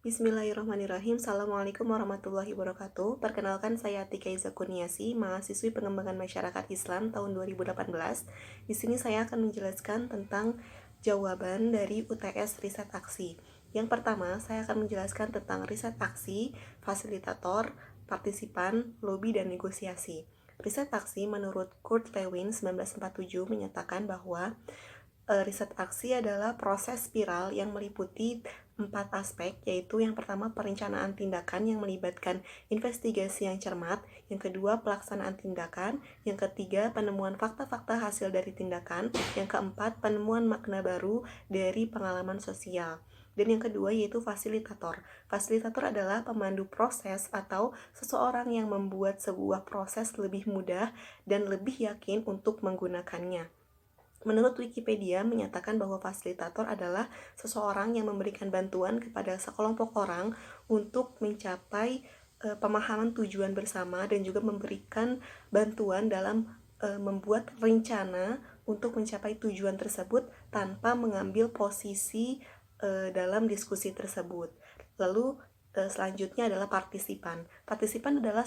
Bismillahirrahmanirrahim. Assalamualaikum warahmatullahi wabarakatuh. Perkenalkan, saya Atika Iza Kurniasi, mahasiswi pengembangan masyarakat Islam tahun 2018. Di sini saya akan menjelaskan tentang jawaban dari UTS Riset Aksi. Yang pertama, saya akan menjelaskan tentang riset aksi, fasilitator, partisipan, lobby, dan negosiasi. Riset aksi menurut Kurt Lewin 1947 menyatakan bahwa riset aksi adalah proses spiral yang meliputi 4 aspek, yaitu yang pertama perencanaan tindakan yang melibatkan investigasi yang cermat, yang kedua pelaksanaan tindakan, yang ketiga penemuan fakta-fakta hasil dari tindakan, yang keempat penemuan makna baru dari pengalaman sosial. Dan yang kedua yaitu fasilitator. Fasilitator adalah pemandu proses atau seseorang yang membuat sebuah proses lebih mudah dan lebih yakin untuk menggunakannya. Menurut Wikipedia menyatakan bahwa fasilitator adalah seseorang yang memberikan bantuan kepada sekelompok orang untuk mencapai pemahaman tujuan bersama dan juga memberikan bantuan dalam membuat rencana untuk mencapai tujuan tersebut tanpa mengambil posisi dalam diskusi tersebut. Lalu selanjutnya adalah partisipan. Partisipan adalah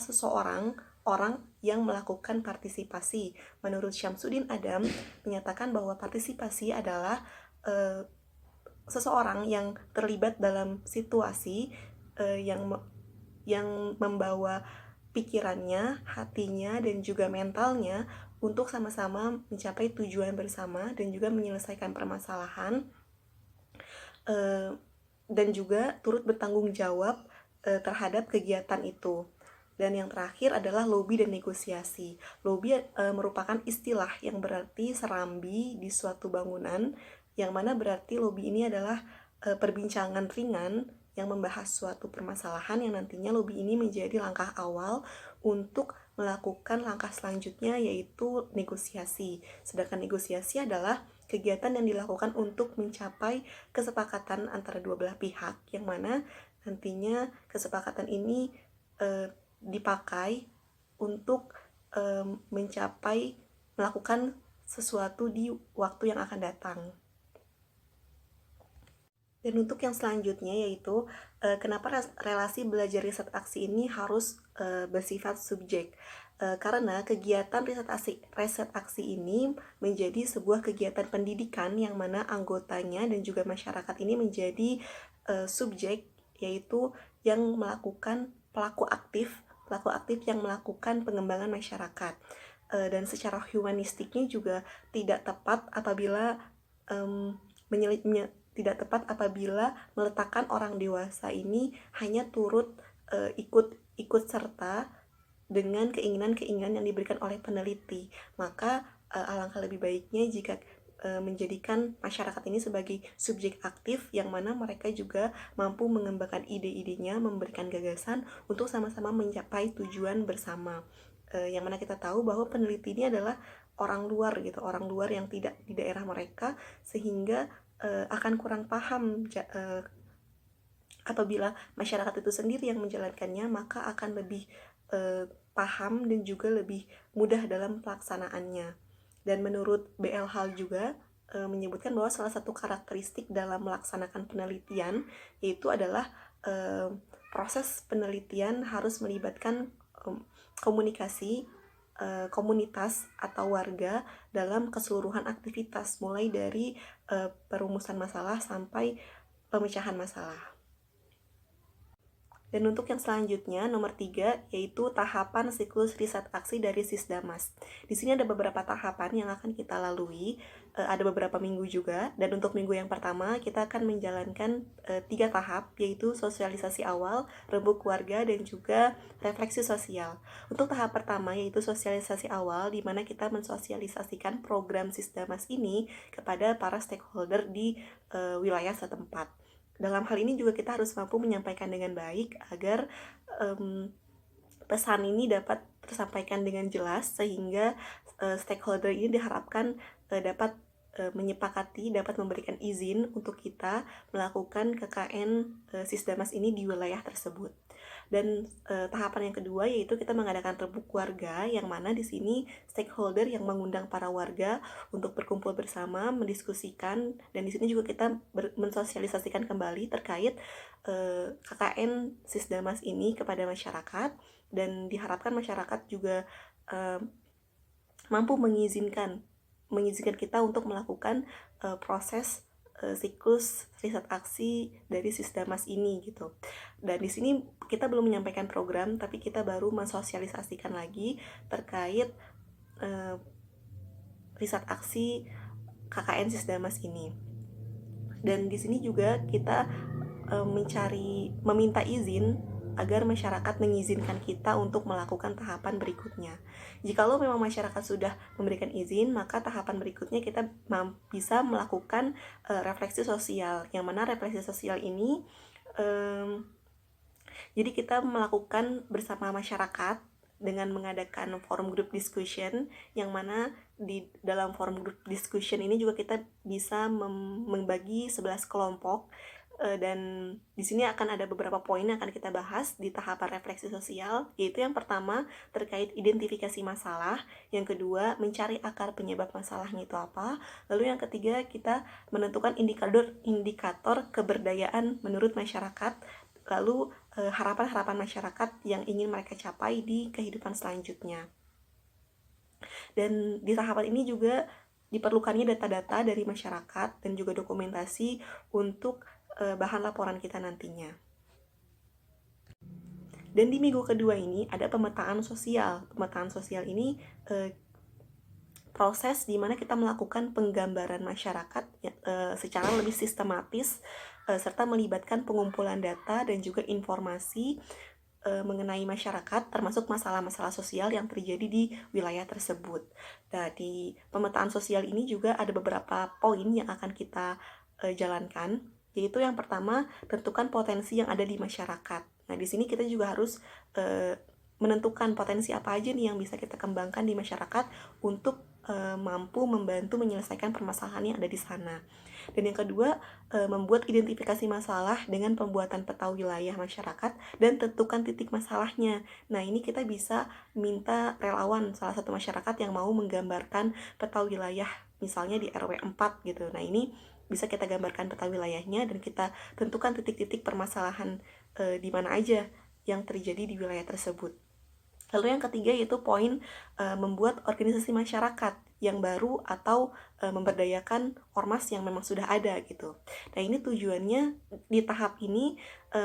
orang yang melakukan partisipasi. Menurut Syamsuddin Adam menyatakan bahwa partisipasi adalah seseorang yang terlibat dalam situasi yang membawa pikirannya, hatinya, dan juga mentalnya untuk sama-sama mencapai tujuan bersama dan juga menyelesaikan permasalahan, dan juga turut bertanggung jawab terhadap kegiatan itu. Dan yang terakhir adalah lobby dan negosiasi. Lobby merupakan istilah yang berarti serambi di suatu bangunan, yang mana berarti lobby ini adalah perbincangan ringan yang membahas suatu permasalahan, yang nantinya lobby ini menjadi langkah awal untuk melakukan langkah selanjutnya, yaitu negosiasi. Sedangkan negosiasi adalah kegiatan yang dilakukan untuk mencapai kesepakatan antara dua belah pihak, yang mana nantinya kesepakatan ini dipakai untuk melakukan sesuatu di waktu yang akan datang. Dan untuk yang selanjutnya yaitu kenapa relasi belajar riset aksi ini harus bersifat subjek. Karena kegiatan riset aksi ini menjadi sebuah kegiatan pendidikan yang mana anggotanya dan juga masyarakat ini menjadi subjek, yaitu yang melakukan pelaku aktif yang melakukan pengembangan masyarakat. Dan secara humanistiknya juga tidak tepat apabila meletakkan orang dewasa ini hanya turut ikut serta dengan keinginan-keinginan yang diberikan oleh peneliti. Maka alangkah lebih baiknya jika menjadikan masyarakat ini sebagai subjek aktif, yang mana mereka juga mampu mengembangkan ide-idenya, memberikan gagasan untuk sama-sama mencapai tujuan bersama. Yang mana kita tahu bahwa peneliti ini adalah orang luar yang tidak di daerah mereka, sehingga akan kurang paham apabila masyarakat itu sendiri yang menjalankannya, maka akan lebih paham dan juga lebih mudah dalam pelaksanaannya. Dan menurut BL Hall juga menyebutkan bahwa salah satu karakteristik dalam melaksanakan penelitian yaitu adalah proses penelitian harus melibatkan komunikasi komunitas atau warga dalam keseluruhan aktivitas, mulai dari perumusan masalah sampai pemecahan masalah. Dan untuk yang selanjutnya, nomor 3, yaitu tahapan siklus riset aksi dari Sisdamas. Di sini ada beberapa tahapan yang akan kita lalui, ada beberapa minggu juga. Dan untuk minggu yang pertama, kita akan menjalankan 3 tahap, yaitu sosialisasi awal, rembuk keluarga, dan juga refleksi sosial. Untuk tahap pertama, yaitu sosialisasi awal, di mana kita mensosialisasikan program Sisdamas ini kepada para stakeholder di wilayah setempat. Dalam hal ini juga kita harus mampu menyampaikan dengan baik agar pesan ini dapat tersampaikan dengan jelas, sehingga stakeholder ini diharapkan dapat menyepakati, dapat memberikan izin untuk kita melakukan KKN Sisdamas ini di wilayah tersebut. Dan tahapan yang kedua yaitu kita mengadakan rebuk warga, yang mana di sini stakeholder yang mengundang para warga untuk berkumpul bersama, mendiskusikan, dan di sini juga kita mensosialisasikan kembali terkait KKN Sisdamas ini kepada masyarakat, dan diharapkan masyarakat juga mampu mengizinkan kita untuk melakukan proses siklus riset aksi dari Sisdamas ini gitu. Dan di sini kita belum menyampaikan program, tapi kita baru mensosialisasikan lagi terkait riset aksi KKN Sisdamas ini. Dan di sini juga kita meminta izin agar masyarakat mengizinkan kita untuk melakukan tahapan berikutnya. Jikalau memang masyarakat sudah memberikan izin, maka tahapan berikutnya kita bisa melakukan refleksi sosial. Yang mana refleksi sosial ini jadi kita melakukan bersama masyarakat dengan mengadakan forum group discussion, yang mana di dalam forum group discussion ini juga kita bisa membagi 11 kelompok, dan di sini akan ada beberapa poin yang akan kita bahas di tahapan refleksi sosial, yaitu yang pertama terkait identifikasi masalah, yang kedua mencari akar penyebab masalahnya itu apa, lalu yang ketiga kita menentukan indikator keberdayaan menurut masyarakat, lalu harapan-harapan masyarakat yang ingin mereka capai di kehidupan selanjutnya. Dan di tahapan ini juga diperlukannya data-data dari masyarakat dan juga dokumentasi untuk bahan laporan kita nantinya. Dan di minggu kedua ini ada pemetaan sosial. Pemetaan sosial ini proses di mana kita melakukan penggambaran masyarakat secara lebih sistematis, serta melibatkan pengumpulan data dan juga informasi mengenai masyarakat, termasuk masalah-masalah sosial yang terjadi di wilayah tersebut. Nah, di pemetaan sosial ini juga ada beberapa poin yang akan kita jalankan, yaitu yang pertama, tentukan potensi yang ada di masyarakat. Nah, di sini kita juga harus menentukan potensi apa aja nih yang bisa kita kembangkan di masyarakat untuk mampu membantu menyelesaikan permasalahan yang ada di sana. Dan yang kedua, membuat identifikasi masalah dengan pembuatan peta wilayah masyarakat dan tentukan titik masalahnya. Nah, ini kita bisa minta relawan salah satu masyarakat yang mau menggambarkan peta wilayah, misalnya di RW 4 gitu. Nah, ini bisa kita gambarkan peta wilayahnya dan kita tentukan titik-titik permasalahan di mana aja yang terjadi di wilayah tersebut. Lalu yang ketiga yaitu poin membuat organisasi masyarakat yang baru atau memberdayakan ormas yang memang sudah ada gitu. Nah, ini tujuannya di tahap ini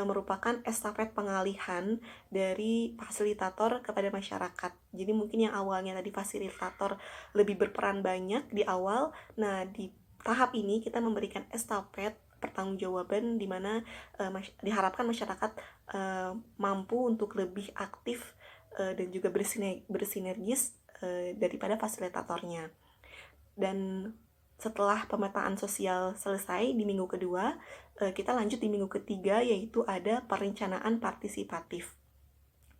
merupakan estafet pengalihan dari fasilitator kepada masyarakat. Jadi mungkin yang awalnya tadi fasilitator lebih berperan banyak di awal, nah di tahap ini kita memberikan estafet pertanggungjawaban di mana diharapkan masyarakat mampu untuk lebih aktif dan juga bersinergis daripada fasilitatornya. Dan setelah pemetaan sosial selesai di minggu kedua, kita lanjut di minggu ketiga, yaitu ada perencanaan partisipatif.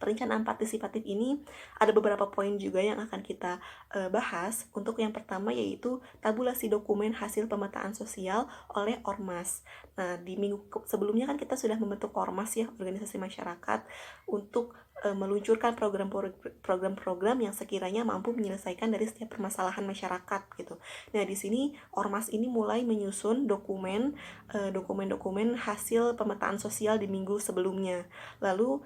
Perencanaan partisipatif ini ada beberapa poin juga yang akan kita bahas. Untuk yang pertama yaitu tabulasi dokumen hasil pemetaan sosial oleh ormas. Nah, di minggu sebelumnya kan kita sudah membentuk ormas ya, organisasi masyarakat, untuk meluncurkan program-program yang sekiranya mampu menyelesaikan dari setiap permasalahan masyarakat gitu. Nah, di sini ormas ini mulai menyusun dokumen-dokumen hasil pemetaan sosial di minggu sebelumnya. Lalu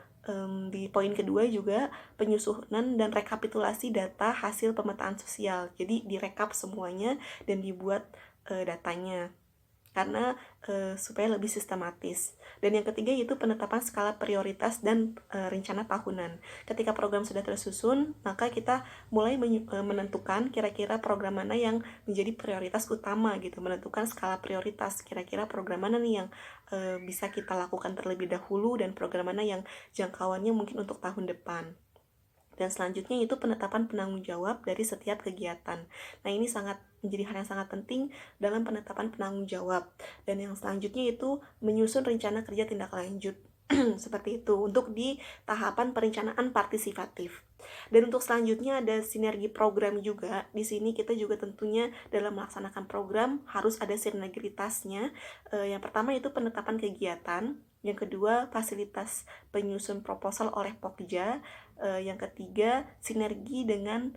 di poin kedua juga penyusunan dan rekapitulasi data hasil pemetaan sosial. Jadi direkap semuanya dan dibuat datanya karena supaya lebih sistematis. Dan yang ketiga yaitu penetapan skala prioritas dan rencana tahunan. Ketika program sudah tersusun, maka kita mulai menentukan kira-kira program mana yang menjadi prioritas utama gitu, menentukan skala prioritas, kira-kira program mana nih yang bisa kita lakukan terlebih dahulu dan program mana yang jangkauannya mungkin untuk tahun depan. Dan selanjutnya itu penetapan penanggung jawab dari setiap kegiatan. Nah, ini menjadi hal yang sangat penting dalam penetapan penanggung jawab. Dan yang selanjutnya itu menyusun rencana kerja tindak lanjut. Seperti itu untuk di tahapan perencanaan partisipatif. Dan untuk selanjutnya ada sinergi program juga. Di sini kita juga tentunya dalam melaksanakan program harus ada sinergitasnya. Yang pertama itu penetapan kegiatan. Yang kedua, fasilitas penyusun proposal oleh Pokja. Yang ketiga, sinergi dengan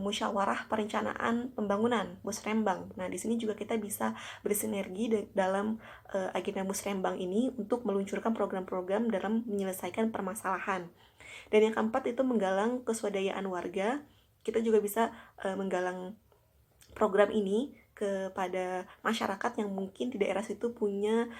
musyawarah perencanaan pembangunan Musrembang. Nah, di sini juga kita bisa bersinergi dalam agenda Musrembang ini untuk meluncurkan program-program dalam menyelesaikan permasalahan. Dan yang keempat itu menggalang keswadayaan warga. Kita juga bisa menggalang program ini kepada masyarakat yang mungkin di daerah situ punya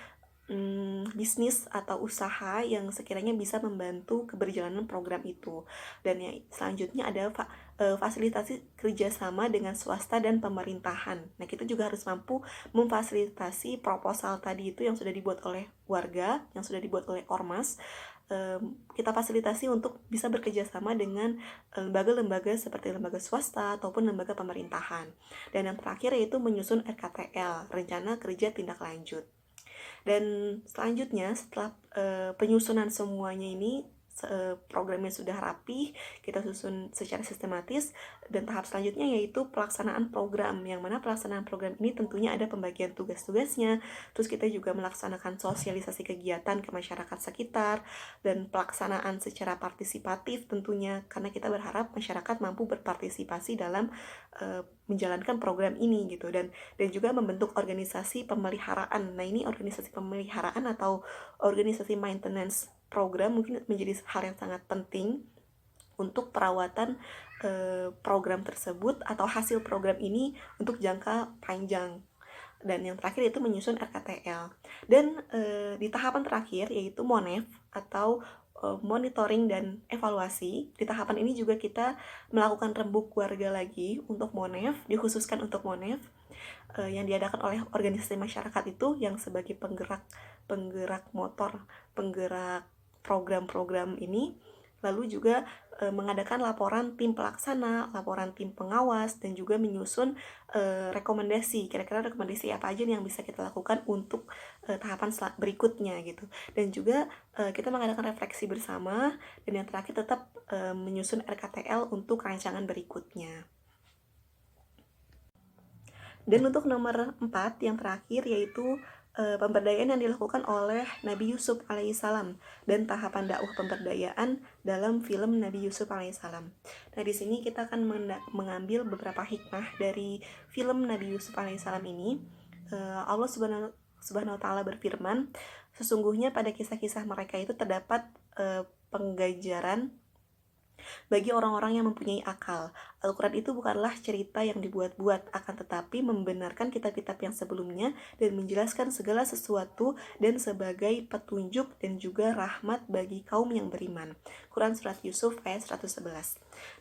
bisnis atau usaha yang sekiranya bisa membantu keberjalanan program itu. Dan yang selanjutnya ada fasilitasi kerjasama dengan swasta dan pemerintahan. Nah, kita juga harus mampu memfasilitasi proposal tadi itu yang sudah dibuat oleh warga, yang sudah dibuat oleh ormas. Kita fasilitasi untuk bisa bekerjasama dengan lembaga-lembaga seperti lembaga swasta ataupun lembaga pemerintahan. Dan yang terakhir yaitu menyusun RKTL, Rencana Kerja Tindak Lanjut. Dan selanjutnya setelah penyusunan semuanya ini, programnya sudah rapi, kita susun secara sistematis, dan tahap selanjutnya yaitu pelaksanaan program, yang mana pelaksanaan program ini tentunya ada pembagian tugas-tugasnya, terus kita juga melaksanakan sosialisasi kegiatan ke masyarakat sekitar, dan pelaksanaan secara partisipatif tentunya, karena kita berharap masyarakat mampu berpartisipasi dalam menjalankan program ini gitu, dan juga membentuk organisasi pemeliharaan. Nah, ini organisasi pemeliharaan atau organisasi maintenance program mungkin menjadi hal yang sangat penting untuk perawatan program tersebut atau hasil program ini untuk jangka panjang. Dan yang terakhir itu menyusun RKTL. Dan di tahapan terakhir yaitu MONEF atau monitoring dan evaluasi. Di tahapan ini juga kita melakukan rembuk warga lagi untuk MONEF, dikhususkan untuk MONEF yang diadakan oleh organisasi masyarakat itu yang sebagai penggerak motor, penggerak program-program ini. Lalu juga mengadakan laporan tim pelaksana, laporan tim pengawas, dan juga menyusun rekomendasi, kira-kira rekomendasi apa aja yang bisa kita lakukan untuk tahapan berikutnya gitu. Dan juga kita mengadakan refleksi bersama, dan yang terakhir tetap menyusun RKTL untuk rancangan berikutnya. Dan untuk nomor 4 yang terakhir yaitu pemberdayaan yang dilakukan oleh Nabi Yusuf alaihissalam dan tahapan dakwah pemberdayaan dalam film Nabi Yusuf alaihissalam. Nah, di sini kita akan mengambil beberapa hikmah dari film Nabi Yusuf alaihissalam ini. Allah Subhanahu wa taala berfirman, sesungguhnya pada kisah-kisah mereka itu terdapat penggajaran bagi orang-orang yang mempunyai akal. Al-Quran itu bukanlah cerita yang dibuat-buat, akan tetapi membenarkan kitab-kitab yang sebelumnya dan menjelaskan segala sesuatu dan sebagai petunjuk dan juga rahmat bagi kaum yang beriman. Quran Surat Yusuf ayat 111.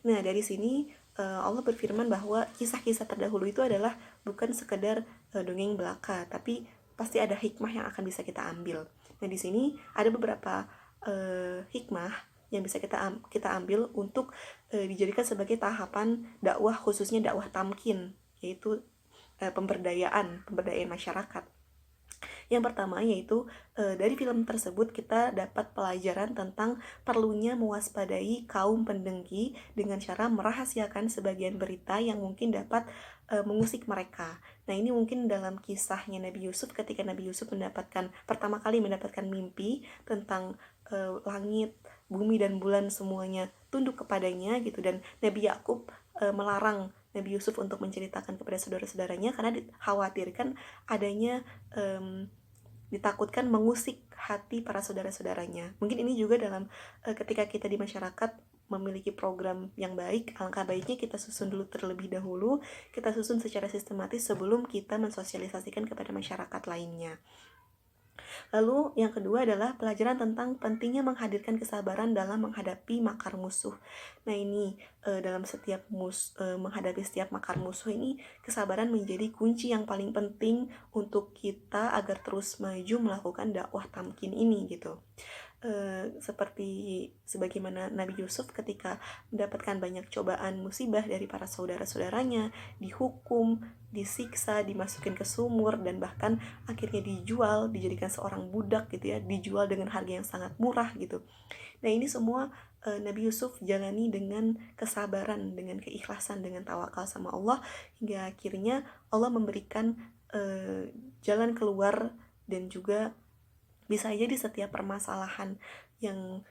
Nah, dari sini Allah berfirman bahwa kisah-kisah terdahulu itu adalah bukan sekedar dongeng belaka, tapi pasti ada hikmah yang akan bisa kita ambil. Nah, di sini ada beberapa hikmah yang bisa kita ambil untuk dijadikan sebagai tahapan dakwah, khususnya dakwah tamkin, yaitu pemberdayaan masyarakat. Yang pertama yaitu dari film tersebut kita dapat pelajaran tentang perlunya mewaspadai kaum pendengki dengan cara merahasiakan sebagian berita yang mungkin dapat mengusik mereka. Nah, ini mungkin dalam kisahnya Nabi Yusuf, ketika Nabi Yusuf pertama kali mendapatkan mimpi tentang langit, bumi dan bulan semuanya tunduk kepadanya gitu, dan Nabi Yakub melarang Nabi Yusuf untuk menceritakan kepada saudara-saudaranya karena dikhawatirkan adanya ditakutkan mengusik hati para saudara-saudaranya. Mungkin ini juga dalam ketika kita di masyarakat memiliki program yang baik, alangkah baiknya kita susun dulu terlebih dahulu, kita susun secara sistematis sebelum kita mensosialisasikan kepada masyarakat lainnya. Lalu yang kedua adalah pelajaran tentang pentingnya menghadirkan kesabaran dalam menghadapi makar musuh. Nah, ini dalam setiap menghadapi setiap makar musuh ini, kesabaran menjadi kunci yang paling penting untuk kita agar terus maju melakukan dakwah tamkin ini gitu. Seperti sebagaimana Nabi Yusuf ketika mendapatkan banyak cobaan musibah dari para saudara-saudaranya, dihukum, disiksa, dimasukin ke sumur, dan bahkan akhirnya dijual, dijadikan seorang budak gitu ya, dijual dengan harga yang sangat murah gitu. Nah, ini semua Nabi Yusuf jalani dengan kesabaran, dengan keikhlasan, dengan tawakal sama Allah, hingga akhirnya Allah memberikan jalan keluar dan juga Bisa aja di setiap permasalahan yang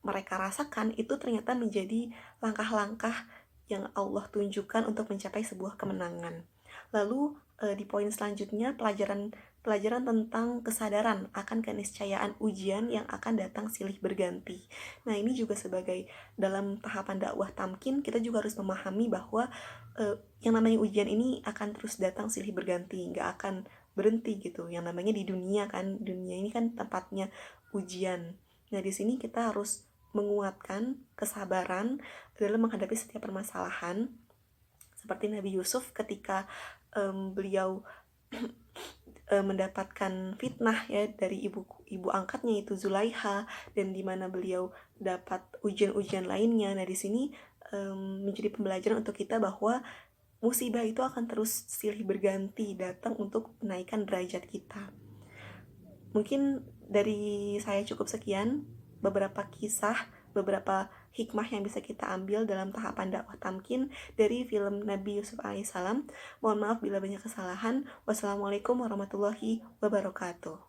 mereka rasakan itu ternyata menjadi langkah-langkah yang Allah tunjukkan untuk mencapai sebuah kemenangan. Lalu di poin selanjutnya pelajaran tentang kesadaran akan keniscayaan ujian yang akan datang silih berganti. Nah, ini juga sebagai dalam tahapan dakwah tamkin kita juga harus memahami bahwa yang namanya ujian ini akan terus datang silih berganti, nggak akan berhenti gitu. Yang namanya di dunia kan, dunia ini kan tempatnya ujian. Nah, di sini kita harus menguatkan kesabaran dalam menghadapi setiap permasalahan, seperti Nabi Yusuf ketika beliau mendapatkan fitnah ya dari ibu angkatnya itu Zulaiha, dan di mana beliau dapat ujian-ujian lainnya. Nah, di sini menjadi pembelajaran untuk kita bahwa musibah itu akan terus silih berganti datang untuk menaikkan derajat kita. Mungkin dari saya cukup sekian, beberapa kisah, beberapa hikmah yang bisa kita ambil dalam tahapan dakwah tamkin dari film Nabi Yusuf alaihissalam. Mohon maaf bila banyak kesalahan. Wassalamualaikum warahmatullahi wabarakatuh.